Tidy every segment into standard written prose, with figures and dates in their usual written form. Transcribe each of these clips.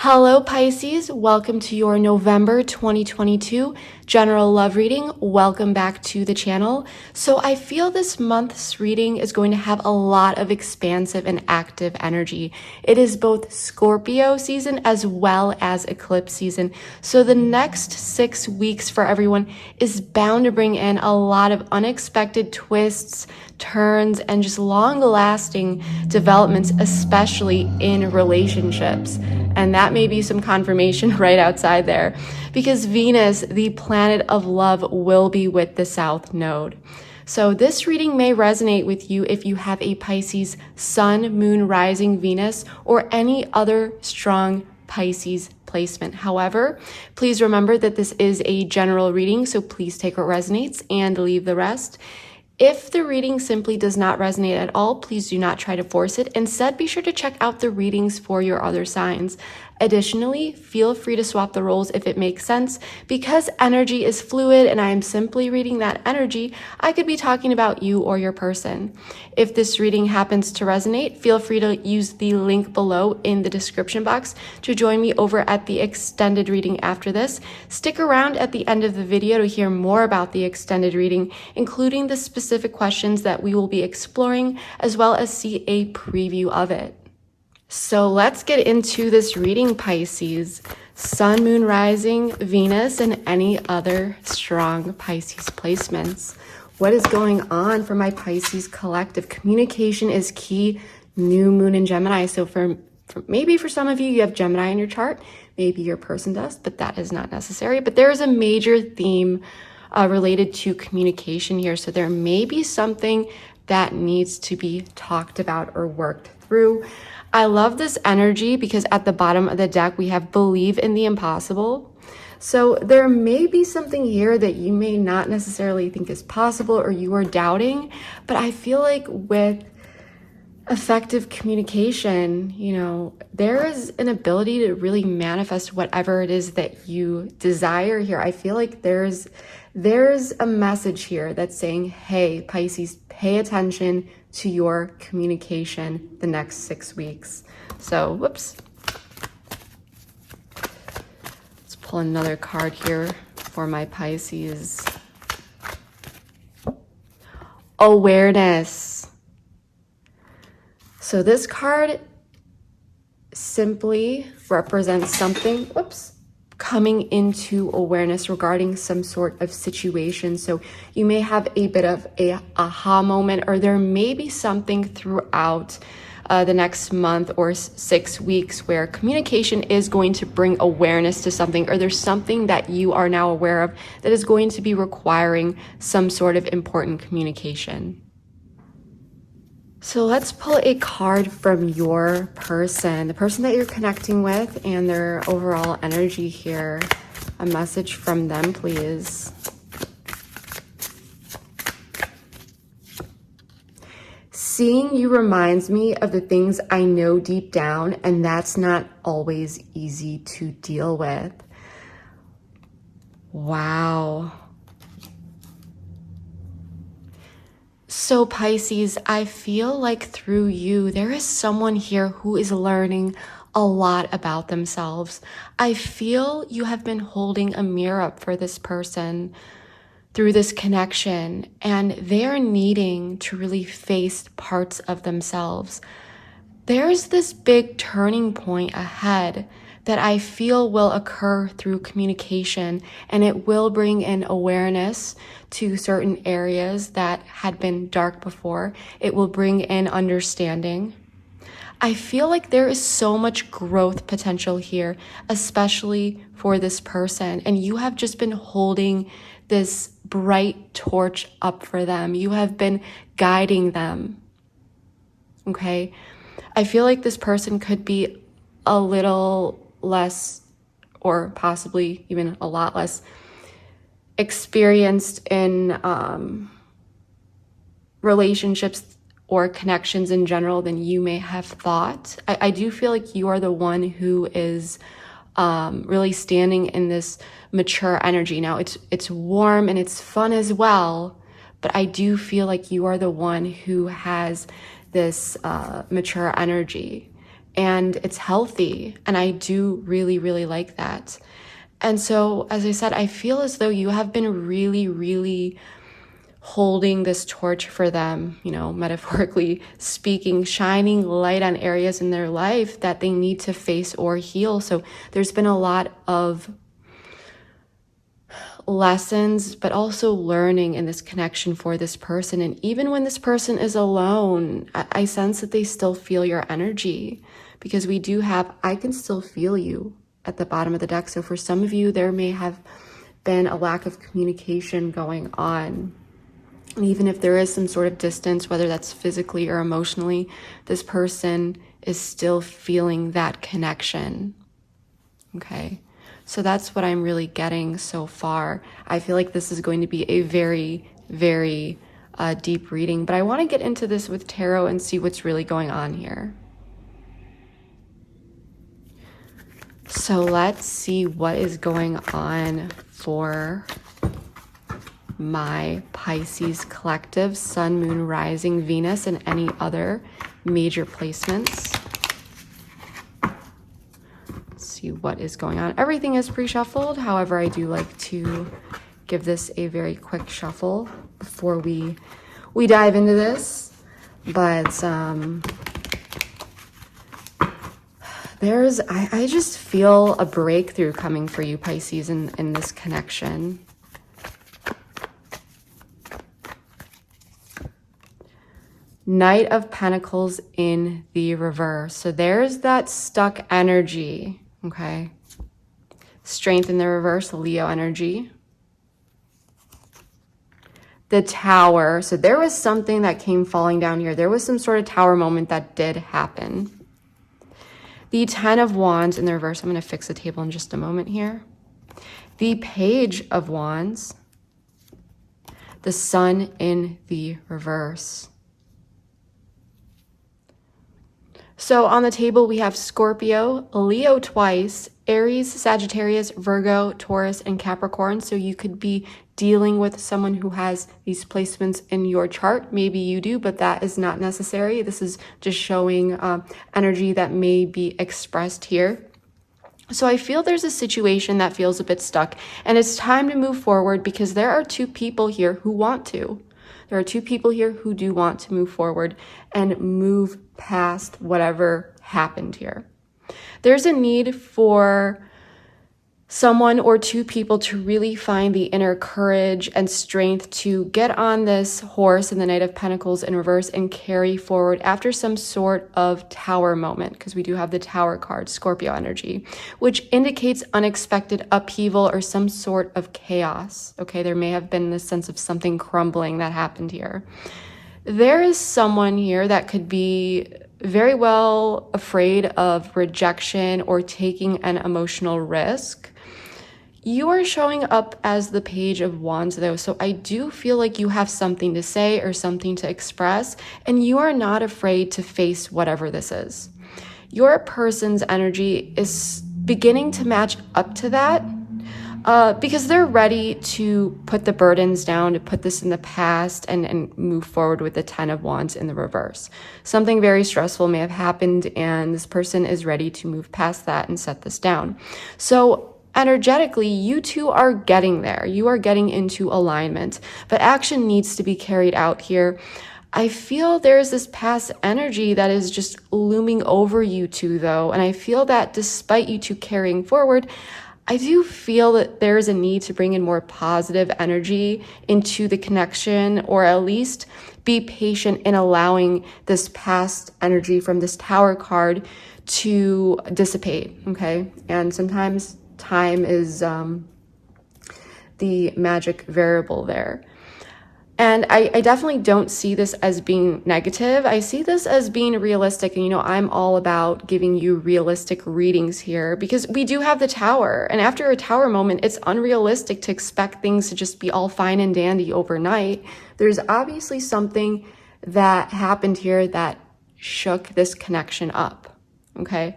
Hello Pisces, welcome to your November 2022 general love reading. Welcome back to the channel. So I feel this month's reading is going to have a lot of expansive and active energy. It is both Scorpio season as well as eclipse season. So the next 6 weeks for everyone is bound to bring in a lot of unexpected twists, turns, and just long-lasting developments, especially in relationships. And that may be some confirmation right outside there, because Venus, the planet of love, will be with the South Node. So this reading may resonate with you if you have a Pisces Sun, Moon, Rising, Venus, or any other strong Pisces placement. However, please remember that this is a general reading, so please take what resonates and leave the rest. If the reading simply does not resonate at all, please do not try to force it. Instead, be sure to check out the readings for your other signs. Additionally, feel free to swap the roles if it makes sense. Because energy is fluid and I am simply reading that energy, I could be talking about you or your person. If this reading happens to resonate, feel free to use the link below in the description box to join me over at the extended reading after this. Stick around at the end of the video to hear more about the extended reading, including the specific questions that we will be exploring, as well as see a preview of it. So let's get into this reading, Pisces. Sun, Moon, Rising, Venus, and any other strong Pisces placements. What is going on for my Pisces collective? Communication is key. New moon in Gemini. So maybe for some of you, you have Gemini in your chart. Maybe your person does, but that is not necessary. But there is a major theme related to communication here. So there may be something that needs to be talked about or worked through. I love this energy because at the bottom of the deck, we have believe in the impossible. So there may be something here that you may not necessarily think is possible or you are doubting, but I feel like with effective communication, there is an ability to really manifest whatever it is that you desire here. I feel like there's a message here that's saying, hey, Pisces, pay attention to your communication the next 6 weeks. So, whoops. Let's pull another card here for my Pisces. Awareness. So this card simply represents something, coming into awareness regarding some sort of situation. So you may have a bit of a aha moment, or there may be something throughout the next month or 6 weeks where communication is going to bring awareness to something, or there's something that you are now aware of that is going to be requiring some sort of important communication. So let's pull a card from your person, the person that you're connecting with, and their overall energy here. A message from them, please. Seeing you reminds me of the things I know deep down, and that's not always easy to deal with. Wow. So Pisces, I feel like through you, there is someone here who is learning a lot about themselves. I feel you have been holding a mirror up for this person through this connection, and they're needing to really face parts of themselves. There's this big turning point ahead that I feel will occur through communication, and it will bring in awareness to certain areas that had been dark before. It will bring in understanding. I feel like there is so much growth potential here, especially for this person, and you have just been holding this bright torch up for them. You have been guiding them, okay? I feel like this person could be a little less, or possibly even a lot less, experienced in relationships or connections in general than you may have thought. I do feel like you are the one who is really standing in this mature energy. Now it's warm and it's fun as well, but I do feel like you are the one who has this mature energy. and it's healthy. And I do really, really like that. And so, as I said, I feel as though you have been really, really holding this torch for them, metaphorically speaking, shining light on areas in their life that they need to face or heal. So there's been a lot of lessons, but also learning in this connection for this person. And even when this person is alone, I sense that they still feel your energy, because we do have, I can still feel you at the bottom of the deck. So for some of you, there may have been a lack of communication going on. And even if there is some sort of distance, whether that's physically or emotionally, this person is still feeling that connection. Okay. So that's what I'm really getting so far. I feel like this is going to be a very, very deep reading, but I want to get into this with tarot and see what's really going on here. So let's see what is going on for my Pisces collective, Sun, Moon, Rising, Venus, and any other major placements. See what is going on. Everything is pre-shuffled. However, I do like to give this a very quick shuffle before we dive into this. But I just feel a breakthrough coming for you, Pisces, in this connection. Knight of Pentacles in the reverse. So there's that stuck energy. Okay. Strength in the reverse, Leo energy. The Tower. So there was something that came falling down here. There was some sort of tower moment that did happen. The Ten of Wands in the reverse. I'm going to fix the table in just a moment here. The Page of Wands. The Sun in the reverse. So on the table, we have Scorpio, Leo twice, Aries, Sagittarius, Virgo, Taurus, and Capricorn. So you could be dealing with someone who has these placements in your chart. Maybe you do, but that is not necessary. This is just showing energy that may be expressed here. So I feel there's a situation that feels a bit stuck, and it's time to move forward, because there are two people here who want to. There are two people here who do want to move forward and move past whatever happened here. There's a need for someone or two people to really find the inner courage and strength to get on this horse in the Knight of Pentacles in reverse and carry forward after some sort of tower moment, because we do have the Tower card, Scorpio energy, which indicates unexpected upheaval or some sort of chaos. Okay, there may have been this sense of something crumbling that happened here. There is someone here that could be very well afraid of rejection or taking an emotional risk. You are showing up as the Page of Wands, though, so I do feel like you have something to say or something to express, and you are not afraid to face whatever this is. Your person's energy is beginning to match up to that, because they're ready to put the burdens down, to put this in the past and move forward with the Ten of Wands in the reverse. Something very stressful may have happened, and this person is ready to move past that and set this down. So energetically, you two are getting there. You are getting into alignment, but action needs to be carried out here. I feel there's this past energy that is just looming over you two, though, and I feel that despite you two carrying forward, I do feel that there's a need to bring in more positive energy into the connection, or at least be patient in allowing this past energy from this Tower card to dissipate, okay? And sometimes time is the magic variable there. And I definitely don't see this as being negative. I see this as being realistic. And, I'm all about giving you realistic readings here, because we do have the Tower. And after a Tower moment, it's unrealistic to expect things to just be all fine and dandy overnight. There's obviously something that happened here that shook this connection up, okay?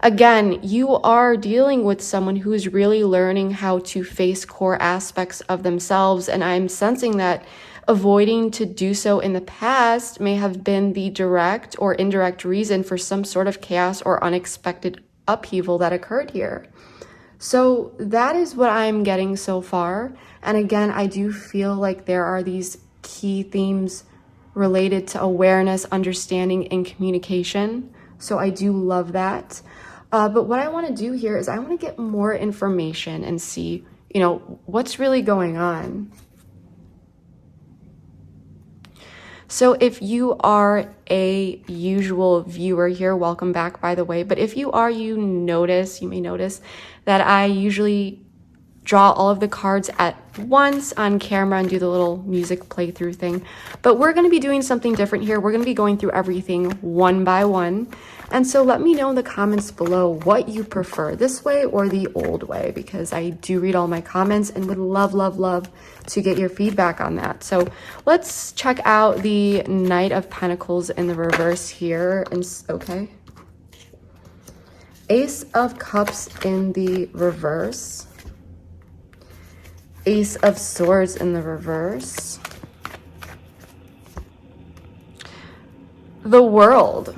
Again, you are dealing with someone who is really learning how to face core aspects of themselves. And I'm sensing that Avoiding to do so in the past may have been the direct or indirect reason for some sort of chaos or unexpected upheaval that occurred here. So that is what I'm getting so far. And again, I do feel like there are these key themes related to awareness, understanding, and communication. So I do love that. But what I want to do here is I want to get more information and see, what's really going on. So if you are a usual viewer here, welcome back, by the way. But if you are, you may notice that I usually draw all of the cards at once on camera and do the little music playthrough thing. But we're going to be doing something different here. We're going to be going through everything one by one. And so let me know in the comments below what you prefer, this way or the old way, because I do read all my comments and would love, love, love to get your feedback on that. So let's check out the Knight of Pentacles in the reverse here. And okay. Ace of Cups in the reverse. Ace of Swords in the reverse. The World.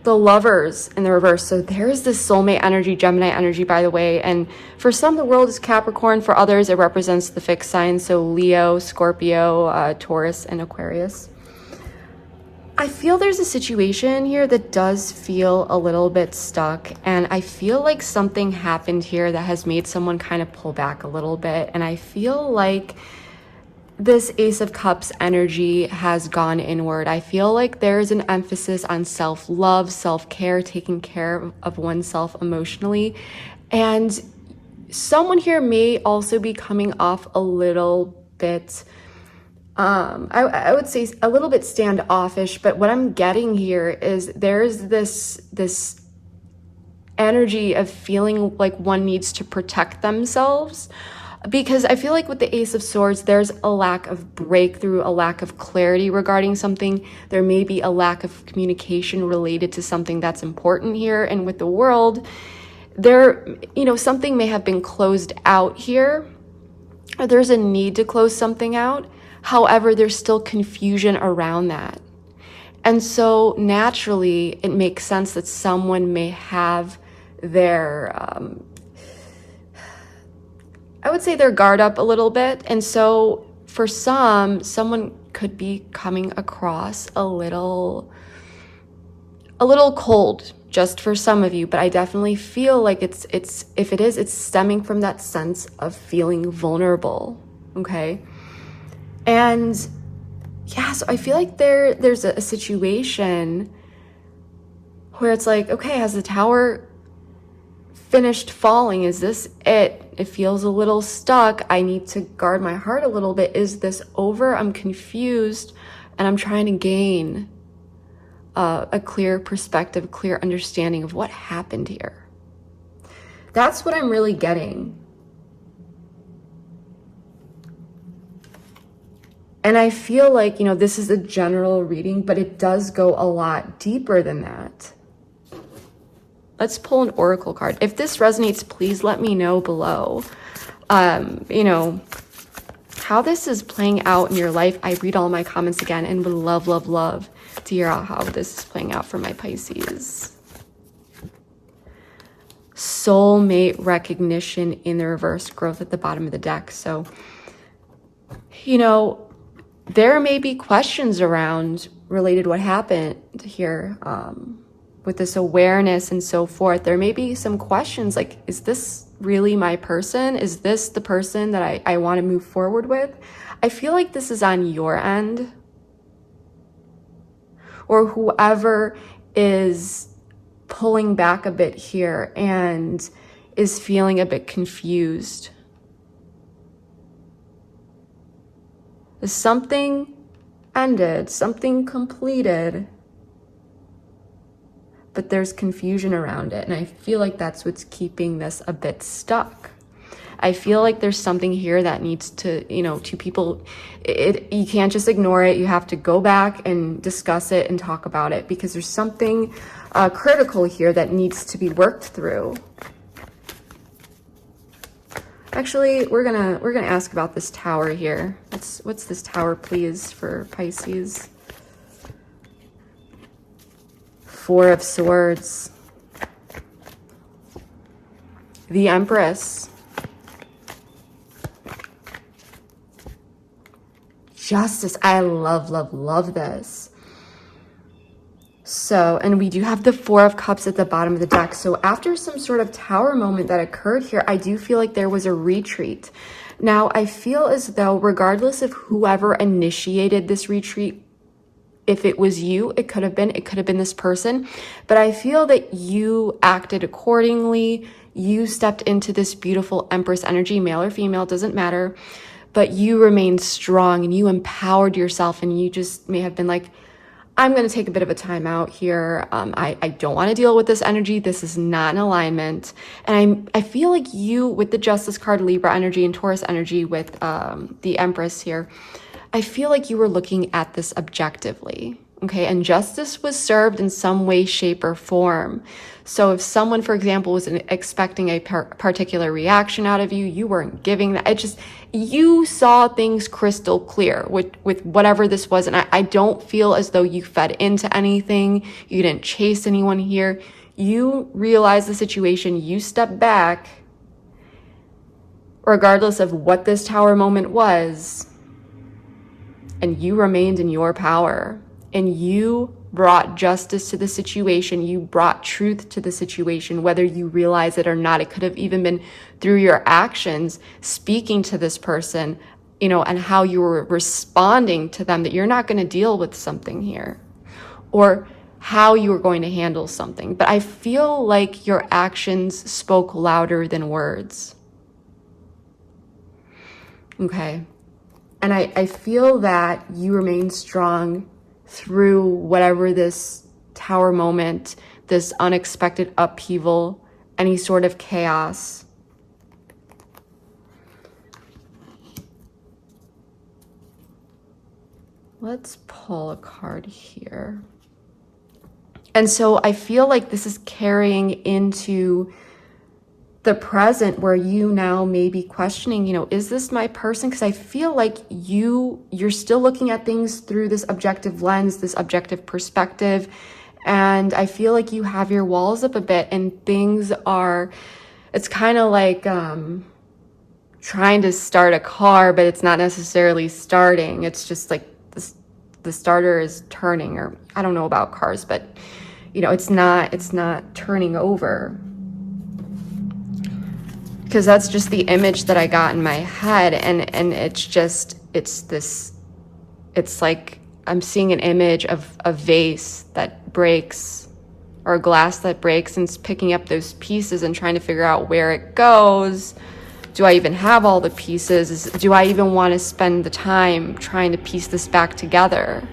The Lovers in the reverse. So there's this soulmate energy, Gemini energy, by the way. And for some, the world is Capricorn. For others, it represents the fixed signs. So Leo, Scorpio, Taurus, and Aquarius. I feel there's a situation here that does feel a little bit stuck. And I feel like something happened here that has made someone kind of pull back a little bit. And I feel like this Ace of Cups energy has gone inward. I feel like there's an emphasis on self-love, self-care, taking care of oneself emotionally. And someone here may also be coming off a little bit, I would say a little bit standoffish, but what I'm getting here is there's this energy of feeling like one needs to protect themselves. Because I feel like with the Ace of Swords, there's a lack of breakthrough, a lack of clarity regarding something. There may be a lack of communication related to something that's important here. And with the World, something may have been closed out here. Or there's a need to close something out. However, there's still confusion around that. And so naturally, it makes sense that someone may have their I would say their guard up a little bit. And so for someone could be coming across a little cold just for some of you, but I definitely feel like it's stemming from that sense of feeling vulnerable. Okay. And yeah, so I feel like there's a situation where it's like, okay, has the tower finished falling? Is this it? It feels a little stuck. I need to guard my heart a little bit. Is this over? I'm confused and I'm trying to gain a clear perspective, clear understanding of what happened here. That's what I'm really getting. And I feel like, this is a general reading, but it does go a lot deeper than that. Let's pull an oracle card. If this resonates, please let me know below. How this is playing out in your life. I read all my comments again and would love, love, love to hear how this is playing out for my Pisces. Soulmate recognition in the reverse, growth at the bottom of the deck. So, there may be questions around related what happened here. With this awareness and so forth, there may be some questions like, is this really my person? Is this the person that I want to move forward with? I feel like this is on your end. Or whoever is pulling back a bit here and is feeling a bit confused. Something ended, something completed, but there's confusion around it. And I feel like that's what's keeping this a bit stuck. I feel like there's something here that needs to, two people, you can't just ignore it. You have to go back and discuss it and talk about it, because there's something critical here that needs to be worked through. Actually, we're gonna ask about this tower here. What's this tower, please, for Pisces? Four of Swords. The Empress. Justice. I love, love, love this. So, and we do have the Four of Cups at the bottom of the deck. So after some sort of tower moment that occurred here, I do feel like there was a retreat. Now, I feel as though regardless of whoever initiated this retreat, if it was you, it could have been this person, but I feel that you acted accordingly. You stepped into this beautiful Empress energy, male or female, doesn't matter, but you remained strong and you empowered yourself, and you just may have been like, I'm going to take a bit of a time out here. I don't want to deal with this energy. This is not in alignment. And I feel like you, with the Justice card, Libra energy and Taurus energy with the Empress here, I feel like you were looking at this objectively, okay? And justice was served in some way, shape, or form. So if someone, for example, was expecting a particular reaction out of you, you weren't giving that. It just, you saw things crystal clear with whatever this was. And I don't feel as though you fed into anything. You didn't chase anyone here. You realized the situation. You stepped back, regardless of what this tower moment was, and you remained in your power, and you brought justice to the situation. You brought truth to the situation, whether you realize it or not. It could have even been through your actions, speaking to this person, you know, and how you were responding to them, that you're not going to deal with something here, or how you were going to handle something. But I feel like your actions spoke louder than words. Okay. And I feel that you remain strong through whatever this tower moment, this unexpected upheaval, any sort of chaos. Let's pull a card here. And so I feel like this is carrying into the present, where you now may be questioning, you know, is this my person? Because I feel like you're still looking at things through this objective lens, this objective perspective. And I feel like you have your walls up a bit, and things are, it's kind of like trying to start a car, but it's not necessarily starting. It's just like the starter is turning, or I don't know about cars, but you know, it's not turning over. Because that's just the image that I got in my head. And it's like I'm seeing an image of a vase that breaks, or a glass that breaks, and it's picking up those pieces and trying to figure out where it goes. Do I even have all the pieces? Do I even want to spend the time trying to piece this back together?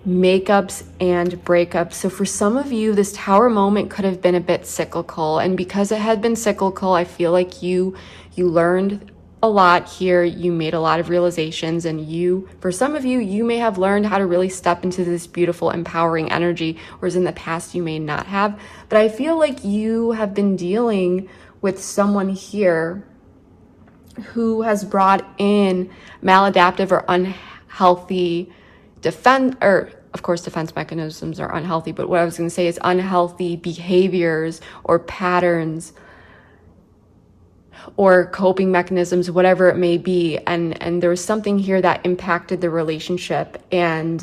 Makeups and breakups. So for some of you, this tower moment could have been a bit cyclical. And because it had been cyclical, I feel like you learned a lot here. You made a lot of realizations, and for some of you, you may have learned how to really step into this beautiful, empowering energy, whereas in the past you may not have. But I feel like you have been dealing with someone here who has brought in maladaptive or unhealthy of course, defense mechanisms are unhealthy, but what I was going to say is unhealthy behaviors or patterns or coping mechanisms, whatever it may be. And there was something here that impacted the relationship. And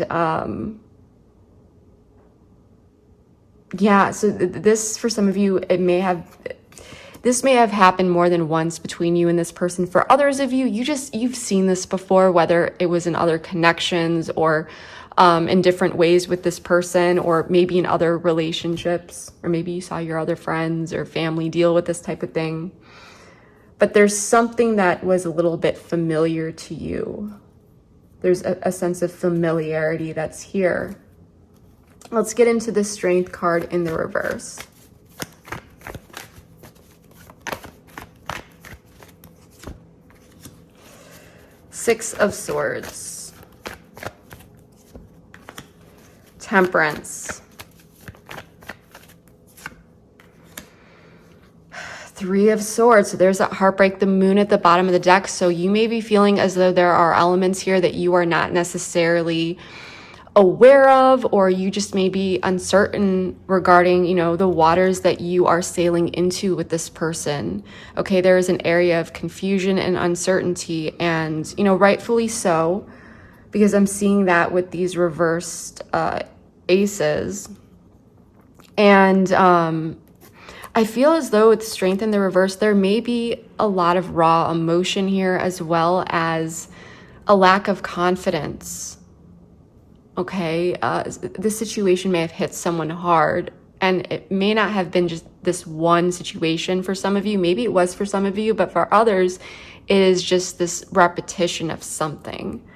yeah, so this, for some of you, this may have happened more than once between you and this person. For others of you, you've seen this before, whether it was in other connections or in different ways with this person, or maybe in other relationships, or maybe you saw your other friends or family deal with this type of thing. But there's something that was a little bit familiar to you. There's a sense of familiarity that's here. Let's get into the Strength card in the reverse. Six of Swords, Temperance, Three of Swords. So there's that heartbreak, the moon at the bottom of the deck. So you may be feeling as though there are elements here that you are not necessarily aware of, or you just may be uncertain regarding, you know, the waters that you are sailing into with this person. Okay, there is an area of confusion and uncertainty, and, you know, rightfully so, because I'm seeing that with these reversed aces. And I feel as though with Strength in the reverse, there may be a lot of raw emotion here, as well as a lack of confidence. Okay, this situation may have hit someone hard, and it may not have been just this one situation for some of you. Maybe it was for some of you, but for others, it is just this repetition of something.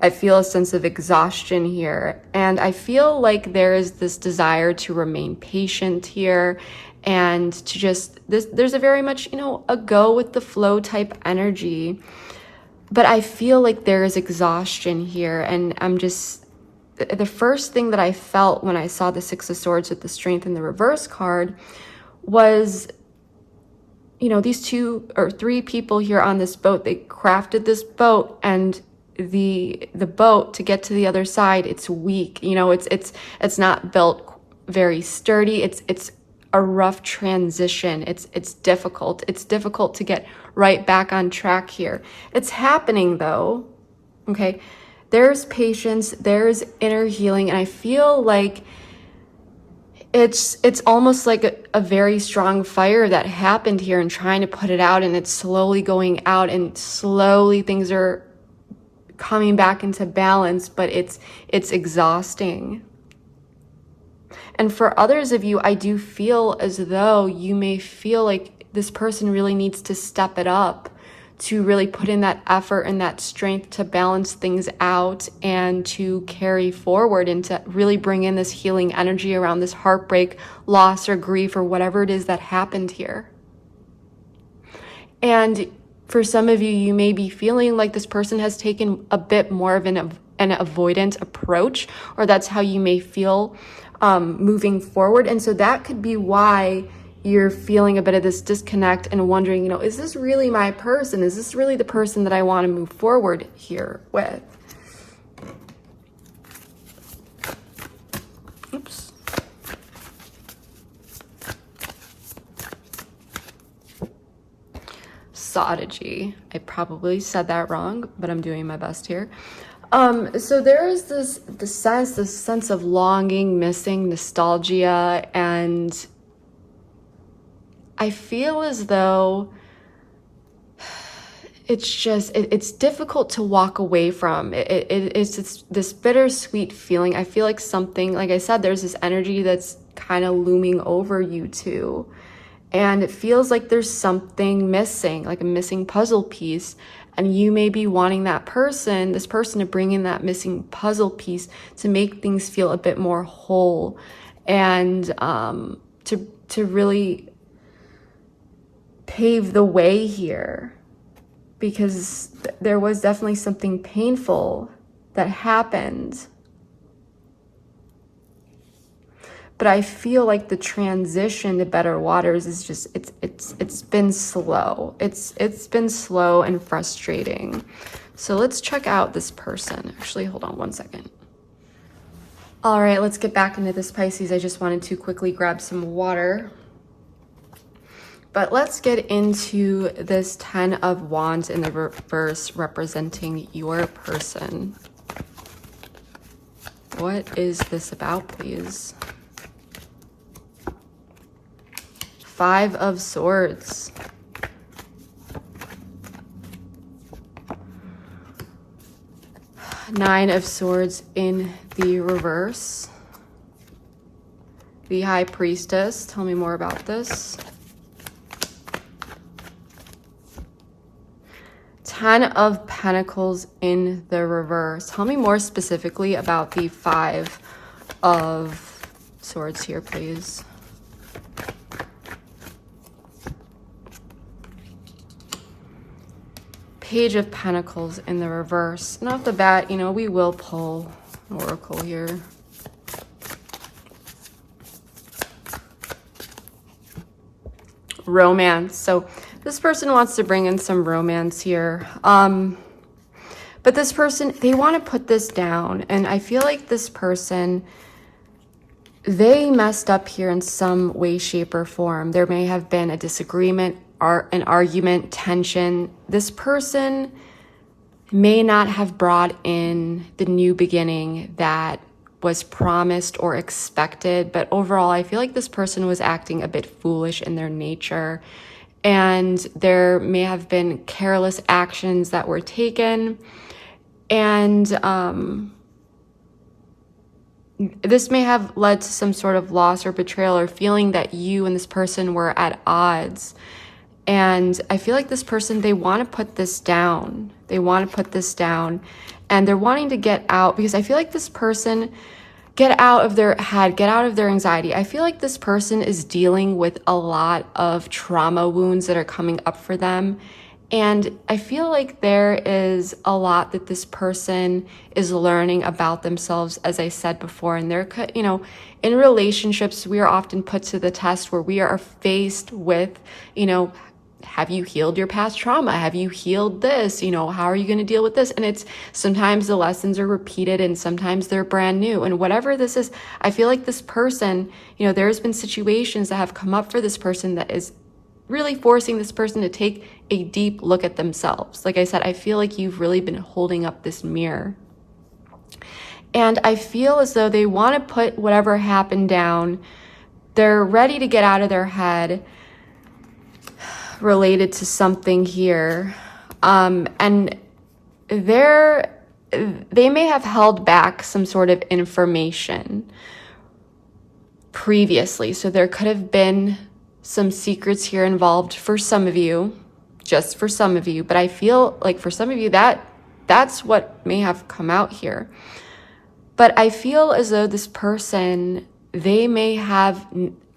I feel a sense of exhaustion here, and I feel like there is this desire to remain patient here, and to just, there's a very much, you know, a go with the flow type energy. But I feel like there is exhaustion here, and I'm just, the first thing that I felt when I saw the Six of Swords with the Strength in the reverse card was, you know, these 2 or 3 people here on this boat, they crafted this boat, and the boat, to get to the other side, it's weak. You know, it's not built very sturdy. It's a rough transition. It's difficult. It's difficult to get right back on track here. It's happening though. Okay. There's patience, there's inner healing, and I feel like it's almost like a very strong fire that happened here, and trying to put it out, and it's slowly going out, and slowly things are coming back into balance, but it's exhausting. And for others of you, I do feel as though you may feel like this person really needs to step it up, to really put in that effort and that strength to balance things out and to carry forward, and to really bring in this healing energy around this heartbreak, loss, or grief, or whatever it is that happened here. And for some of you, you may be feeling like this person has taken a bit more of an avoidant approach, or that's how you may feel moving forward. And so that could be why you're feeling a bit of this disconnect and wondering, you know, is this really my person? Is this really the person that I want to move forward here with? Oops. Sodigy. I probably said that wrong, but I'm doing my best here. So there is this sense of longing, missing, nostalgia, and I feel as though it's difficult to walk away from. It's this bittersweet feeling. I feel like something, like I said, there's this energy that's kind of looming over you too. And it feels like there's something missing, like a missing puzzle piece. And you may be wanting this person to bring in that missing puzzle piece to make things feel a bit more whole, and to really pave the way here, because there was definitely something painful that happened. But I feel like the transition to better waters is just, it's been slow. It's been slow and frustrating. So let's check out this person. Actually, hold on one second. All right, let's get back into this, Pisces. I just wanted to quickly grab some water. But let's get into this 10 of Wands in the reverse, representing your person. What is this about, please? 5 of Swords. Nine of Swords in the reverse. The High Priestess. Tell me more about this. 10 of Pentacles in the reverse. Tell me more specifically about the 5 of Swords here, please. Page of Pentacles in the reverse. And off the bat, you know, we will pull an oracle here. romance. So this person wants to bring in some romance here. But this person, they want to put this down. And I feel like this person, they messed up here in some way, shape, or form. There may have been a disagreement or an argument, tension. This person may not have brought in the new beginning that was promised or expected. But overall, I feel like this person was acting a bit foolish in their nature. And there may have been careless actions that were taken. And this may have led to some sort of loss or betrayal or feeling that you and this person were at odds. And I feel like this person, they want to put this down. They want to put this down. And they're wanting to get out, because I feel like this person, get out of their head, get out of their anxiety. I feel like this person is dealing with a lot of trauma wounds that are coming up for them. And I feel like there is a lot that this person is learning about themselves, as I said before. And they're, in relationships, we are often put to the test where we are faced with, have you healed your past trauma? Have you healed this? How are you going to deal with this? And it's sometimes the lessons are repeated and sometimes they're brand new. And whatever this is, I feel like this person, there's been situations that have come up for this person that is really forcing this person to take a deep look at themselves. Like I said, I feel like you've really been holding up this mirror. And I feel as though they want to put whatever happened down. They're ready to get out of their head related to something here. And they may have held back some sort of information previously. So there could have been some secrets here involved for some of you, just for some of you. But I feel like for some of you, that's what may have come out here. But I feel as though this person, they may have,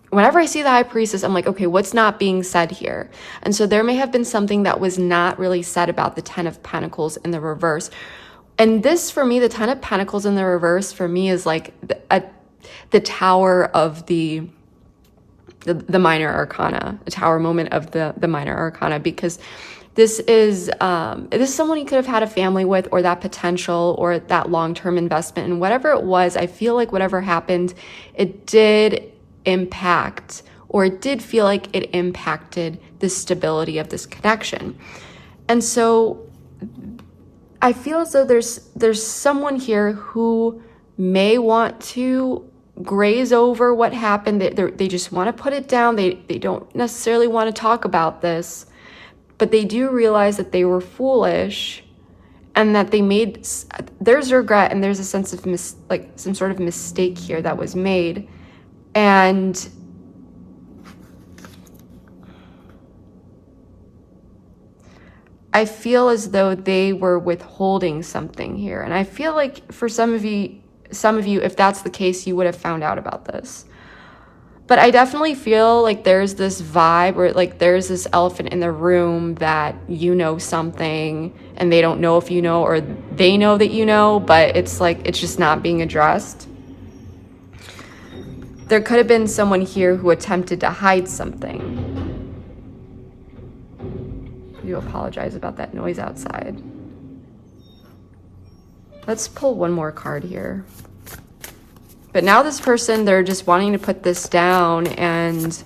whenever I see the High Priestess, I'm like, okay, what's not being said here? And so there may have been something that was not really said about the Ten of Pentacles in the reverse. And this, for me, the Ten of Pentacles in the reverse, for me, is like the tower of the minor arcana, a tower moment of the minor arcana, because this is someone you could have had a family with, or that potential, or that long-term investment. And whatever it was, I feel like whatever happened, it did impact, or it did feel like it impacted the stability of this connection. And so I feel as though there's someone here who may want to graze over what happened. They just want to put it down. They don't necessarily want to talk about this, but they do realize that they were foolish and that there's regret and there's a sense of some sort of mistake here that was made. And I feel as though they were withholding something here. And I feel like for some of you, if that's the case, you would have found out about this. But I definitely feel like there's this vibe where like there's this elephant in the room that you know something and they don't know if you know, or they know that you know, but it's like it's just not being addressed. There could have been someone here who attempted to hide something. I do apologize about that noise outside. Let's pull one more card here. But now this person, they're just wanting to put this down and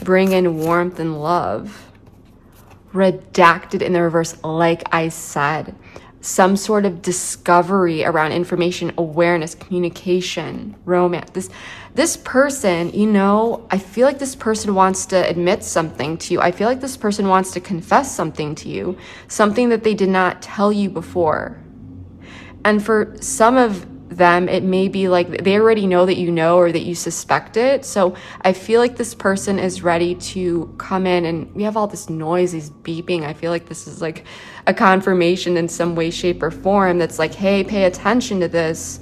bring in warmth and love. Redacted in the reverse, like I said. Some sort of discovery around information, awareness, communication, romance. This person, I feel like this person wants to admit something to you. I feel like this person wants to confess something to you, something that they did not tell you before. And for some of them, it may be like they already know that you know, or that you suspect it. So I feel like this person is ready to come in, and we have all this noise, these beeping. I feel like this is like a confirmation in some way, shape, or form that's like, hey, pay attention to this.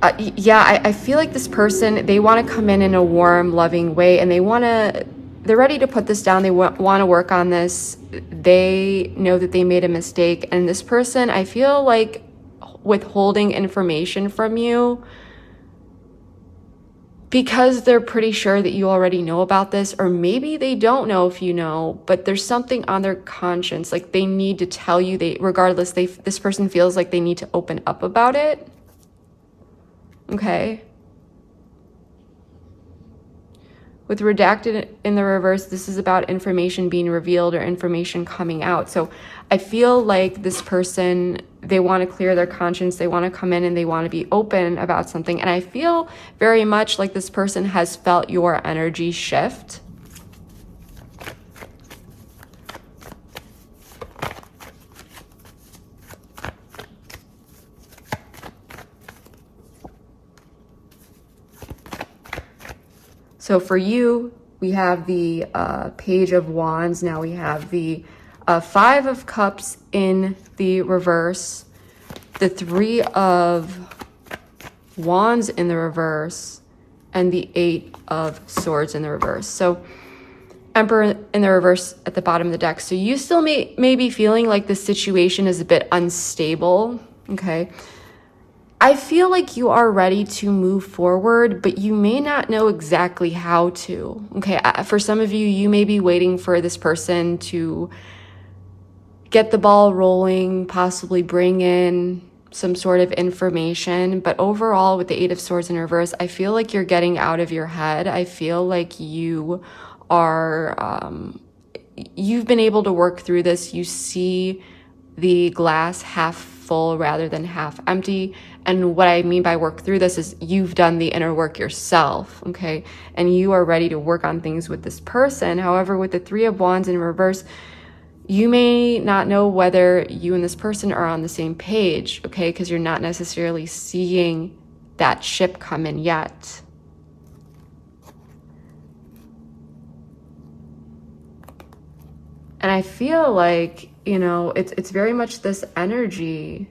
I feel like this person, they want to come in a warm, loving way, and they're ready to put this down. They want to work on this. They know that they made a mistake. And this person, I feel like withholding information from you because they're pretty sure that you already know about this, or maybe they don't know if you know, but there's something on their conscience, like they need to tell you, regardless, this person feels like they need to open up about it. Okay. With redacted in the reverse, this is about information being revealed or information coming out. So I feel like this person, they want to clear their conscience. They want to come in and they want to be open about something. And I feel very much like this person has felt your energy shift. So for you, we have the Page of Wands. Now we have the Five of Cups in the reverse, the Three of Wands in the reverse, and the Eight of Swords in the reverse. So Emperor in the reverse at the bottom of the deck. So you still may be feeling like the situation is a bit unstable, okay? I feel like you are ready to move forward, but you may not know exactly how to, okay? For some of you, you may be waiting for this person to get the ball rolling, possibly bring in some sort of information. But overall, with the Eight of Swords in reverse, I feel like you're getting out of your head. I feel like you are, you've been able to work through this. You see the glass half full rather than half empty. And what I mean by work through this is you've done the inner work yourself, okay? And you are ready to work on things with this person. However, with the Three of Wands in reverse, you may not know whether you and this person are on the same page, okay? Because you're not necessarily seeing that ship come in yet. And I feel like, you know, it's very much this energy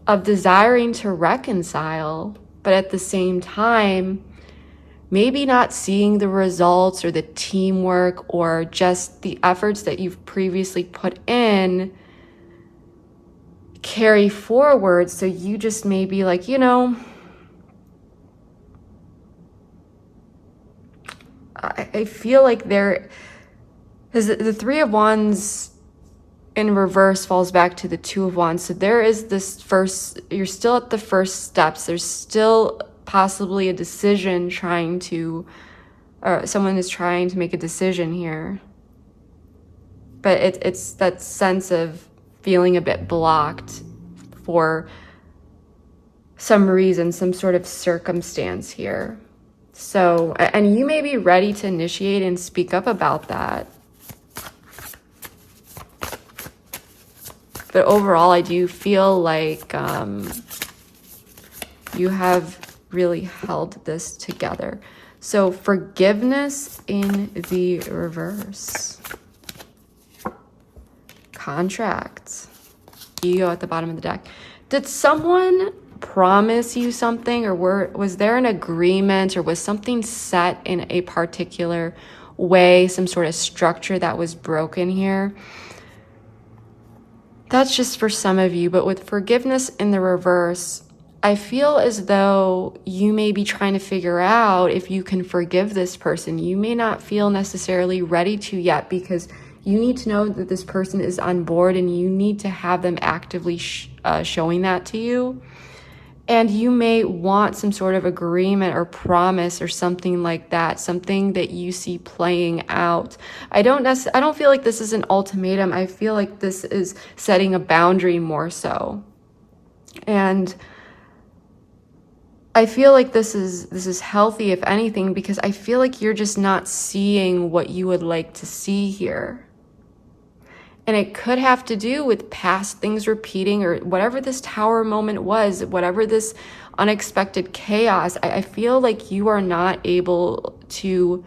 of desiring to reconcile, but at the same time, maybe not seeing the results or the teamwork or just the efforts that you've previously put in carry forward. So you just may be like, you know, I feel like because the Three of Wands in reverse falls back to the Two of Wands. So there is this you're still at the first steps. There's still possibly a decision or someone is trying to make a decision here. But it's that sense of feeling a bit blocked for some reason, some sort of circumstance here. So, and you may be ready to initiate and speak up about that. But overall, I do feel like you have really held this together. So forgiveness in the reverse. Contract. Ego at the bottom of the deck. Did someone promise you something, or was there an agreement, or was something set in a particular way, some sort of structure that was broken here? That's just for some of you. But with forgiveness in the reverse, I feel as though you may be trying to figure out if you can forgive this person. You may not feel necessarily ready to yet, because you need to know that this person is on board, and you need to have them actively showing that to you. And you may want some sort of agreement or promise or something like that, something that you see playing out. I don't feel like this is an ultimatum. I feel like this is setting a boundary more so. And I feel like this is healthy, if anything, because I feel like you're just not seeing what you would like to see here. And it could have to do with past things repeating, or whatever this tower moment was, whatever this unexpected chaos. I feel like you are not able to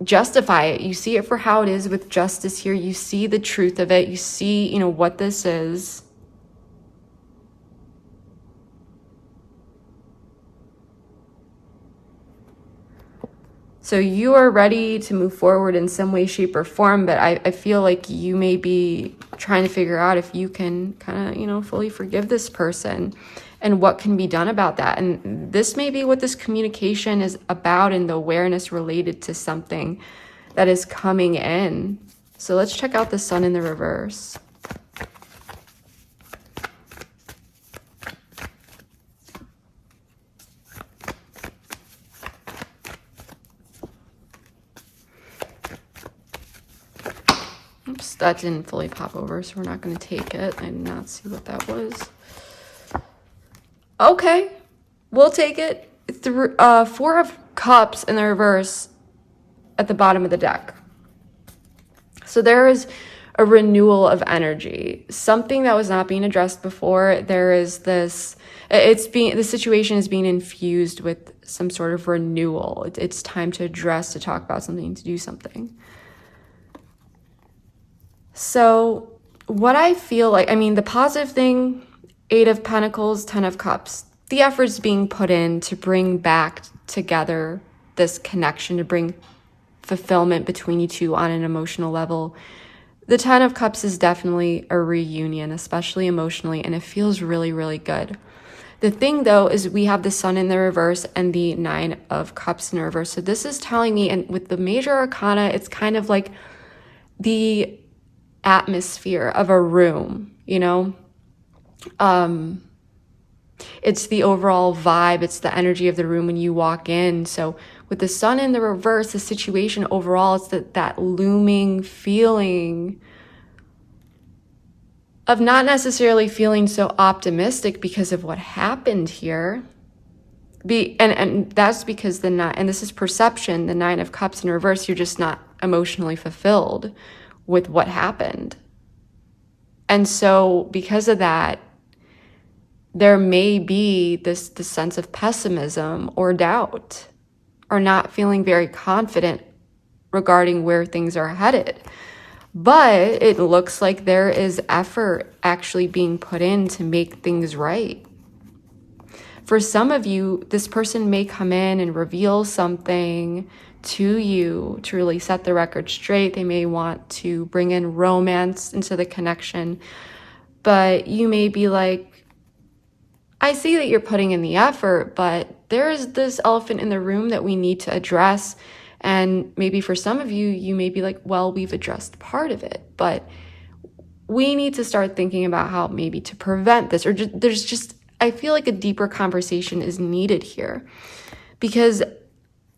justify it. You see it for how it is with justice here. You see the truth of it. You see, you know, what this is. So you are ready to move forward in some way, shape, or form, but I feel like you may be trying to figure out if you can kind of, fully forgive this person and what can be done about that. And this may be what this communication is about, and the awareness related to something that is coming in. So let's check out the Sun in the reverse. Oops, that didn't fully pop over, so we're not going to take it. I did not see what that was. Okay, we'll take it. Four of Cups in the reverse at the bottom of the deck. So there is a renewal of energy, something that was not being addressed before. There is this, the situation is being infused with some sort of renewal. It's time to address, to talk about something, to do something. So what I feel like, the positive thing, 8 of Pentacles, 10 of Cups, the efforts being put in to bring back together this connection, to bring fulfillment between you two on an emotional level. The 10 of Cups is definitely a reunion, especially emotionally, and it feels really, really good. The thing, though, is we have the Sun in the reverse and the 9 of Cups in the reverse. So this is telling me, and with the major arcana, it's kind of like the atmosphere of a room, it's the overall vibe, it's the energy of the room when you walk in. So with the Sun in the reverse, the situation overall, it's that looming feeling of not necessarily feeling so optimistic because of what happened here. And that's because and this is perception, the 9 of Cups in reverse, you're just not emotionally fulfilled with what happened. And so because of that, there may be this sense of pessimism or doubt, or not feeling very confident regarding where things are headed. But it looks like there is effort actually being put in to make things right. For some of you, this person may come in and reveal something to you to really set the record straight. They may want to bring in romance into the connection, but you may be like, I see that you're putting in the effort, but there is this elephant in the room that we need to address. And maybe for some of you, you may be like, well, we've addressed part of it, but we need to start thinking about how maybe to prevent this, or I feel like a deeper conversation is needed here, because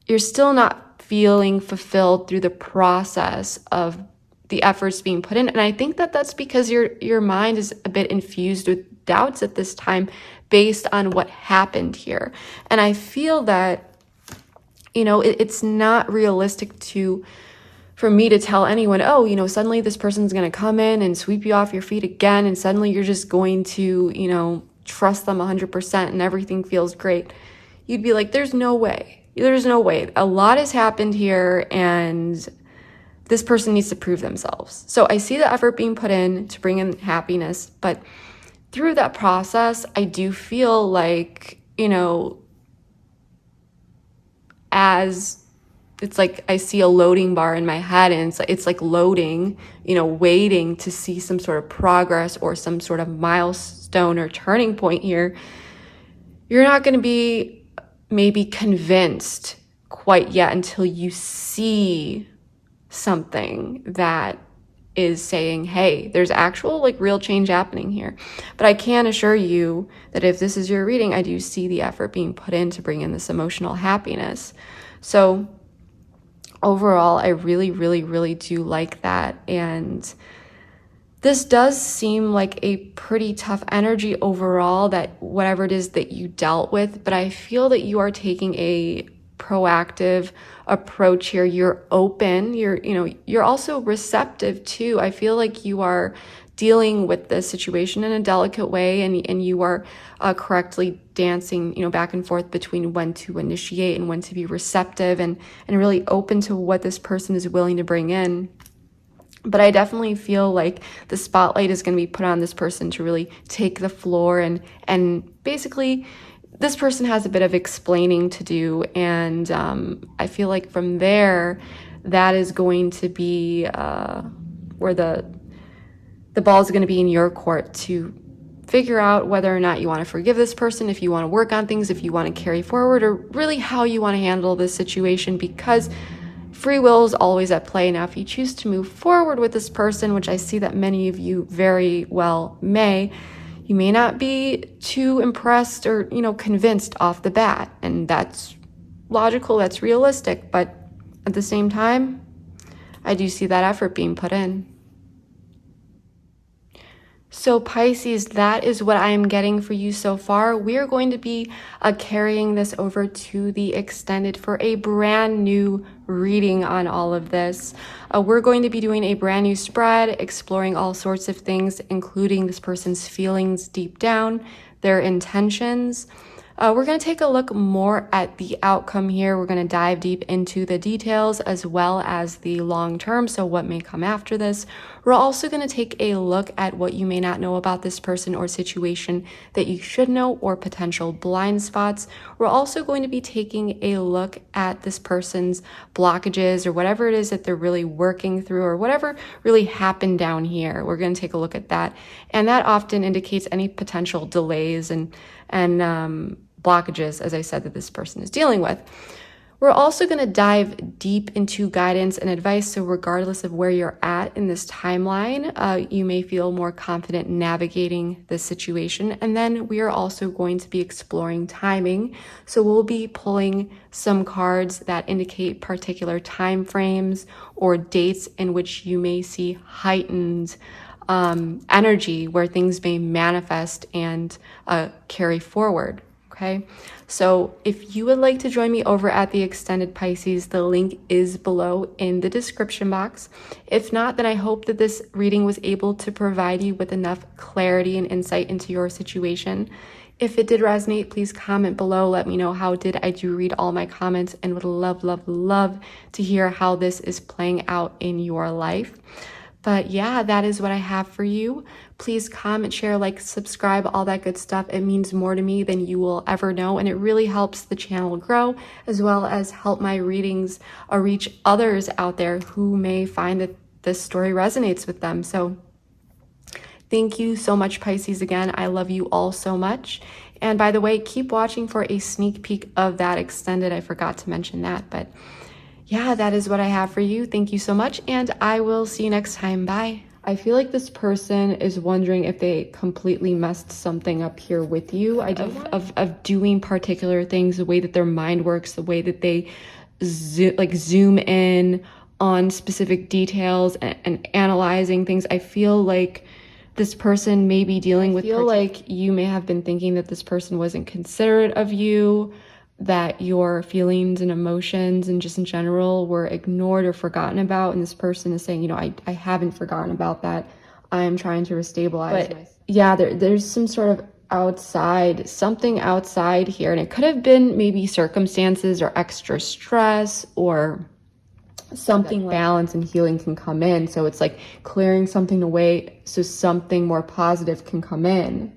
you're still not feeling fulfilled through the process of the efforts being put in. And I think that that's because your mind is a bit infused with doubts at this time based on what happened here. And I feel that, it's not realistic for me to tell anyone, suddenly this person's going to come in and sweep you off your feet again, and suddenly you're just going to, trust them 100% and everything feels great. You'd be like, there's no way. There's no way. A lot has happened here, and this person needs to prove themselves. So I see the effort being put in to bring in happiness, but through that process, I do feel like, as it's like I see a loading bar in my head, and it's like loading, waiting to see some sort of progress or some sort of milestone or turning point here. You're not going to be maybe convinced quite yet until you see something that is saying, hey, there's actual real change happening here. But I can assure you that if this is your reading, I do see the effort being put in to bring in this emotional happiness. So overall, I really, really, really do like that. And this does seem like a pretty tough energy overall, that whatever it is that you dealt with, but I feel that you are taking a proactive approach here. You're open, you're also receptive too. I feel like you are dealing with the situation in a delicate way, and you are correctly dancing, back and forth between when to initiate and when to be receptive and really open to what this person is willing to bring in. But I definitely feel like the spotlight is going to be put on this person to really take the floor and basically this person has a bit of explaining to do, and I feel like from there, that is going to be where the ball is going to be in your court to figure out whether or not you want to forgive this person, if you want to work on things, if you want to carry forward, or really how you want to handle this situation, because free will is always at play. Now, if you choose to move forward with this person, which I see that many of you very well may, you may not be too impressed or, convinced off the bat. And that's logical, that's realistic. But at the same time, I do see that effort being put in. So Pisces, that is what I am getting for you so far. We are going to be carrying this over to the extended for a brand new reading on all of this. We're going to be doing a brand new spread, exploring all sorts of things, including this person's feelings deep down, their intentions. We're going to take a look more at the outcome here. We're going to dive deep into the details as well as the long term, so what may come after this. We're also going to take a look at what you may not know about this person or situation that you should know, or potential blind spots. We're also going to be taking a look at this person's blockages, or whatever it is that they're really working through, or whatever really happened down here. We're going to take a look at that. And that often indicates any potential delays and blockages, as I said, that this person is dealing with. We're also going to dive deep into guidance and advice. So regardless of where you're at in this timeline, you may feel more confident navigating this situation. And then we are also going to be exploring timing. So we'll be pulling some cards that indicate particular time frames or dates in which you may see heightened energy, where things may manifest and carry forward. Okay, so if you would like to join me over at the Extended Pisces, the link is below in the description box. If not, then I hope that this reading was able to provide you with enough clarity and insight into your situation. If it did resonate, please comment below. Let me know how did I do read all my comments, and would love, love, love to hear how this is playing out in your life. But yeah, that is what I have for you. Please comment, share, like, subscribe, all that good stuff. It means more to me than you will ever know. And it really helps the channel grow, as well as help my readings reach others out there who may find that this story resonates with them. So thank you so much, Pisces. Again, I love you all so much. And by the way, keep watching for a sneak peek of that extended. I forgot to mention that, but yeah, that is what I have for you. Thank you so much, and I will see you next time. Bye. I feel like this person is wondering if they completely messed something up here with you. Of doing particular things, the way that their mind works, the way that they zoom in on specific details and analyzing things. I feel like this person may be dealing with. I feel like you may have been thinking that this person wasn't considerate of you, that your feelings and emotions and just in general were ignored or forgotten about. And this person is saying, I haven't forgotten about that. I'm trying to restabilize. But yeah, there's some sort of something outside here. And it could have been maybe circumstances or extra stress or something like balance and healing can come in. So it's like clearing something away so something more positive can come in.